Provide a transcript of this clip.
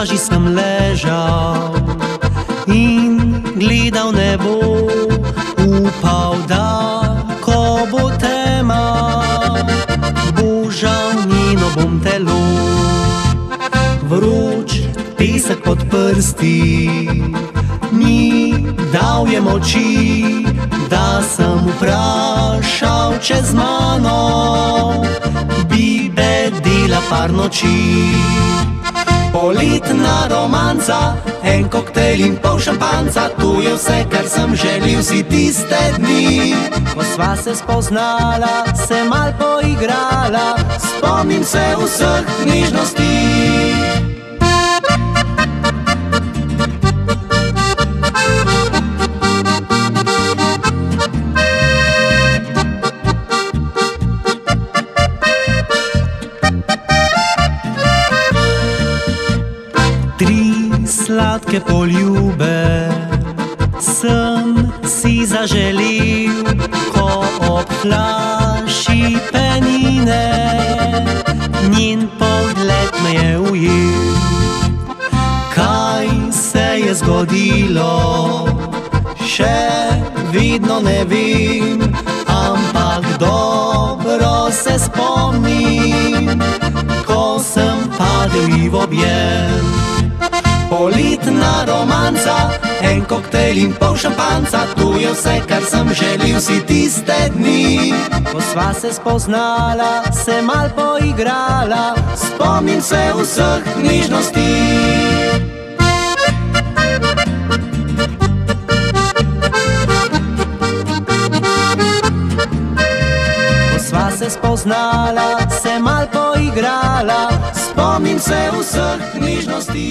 plaži sem ležal in gledal nebo, upal, da ko bo tema, božal njeno bom telo. Vroč pesek pod prsti mi dal je moči, da sem vprašal čez mano, bi bedela par noči. Poletna romanca, en koktejl in pol šampanca, tu je vse, kar sem želel si tiste dni. Ko sva se spoznala, se mal poigrala, spomnim se vseh knjižnosti. Sladke poljube sem si zaželil, ko ob flaši penine njen pogled me je ujel. Kaj se je zgodilo, še vedno ne vem, ampak dobro se spomnim, ko sem padel ji v objem. Poletna romanca, en koktejl in pol šampanca, tu je vse, kar sem želel si tiste dni. Ko sva se spoznala, se mal poigrala, spomnim se vseh knjižnosti. Ko sva se spoznala, se mal poigrala, spomnim se vseh knjižnosti.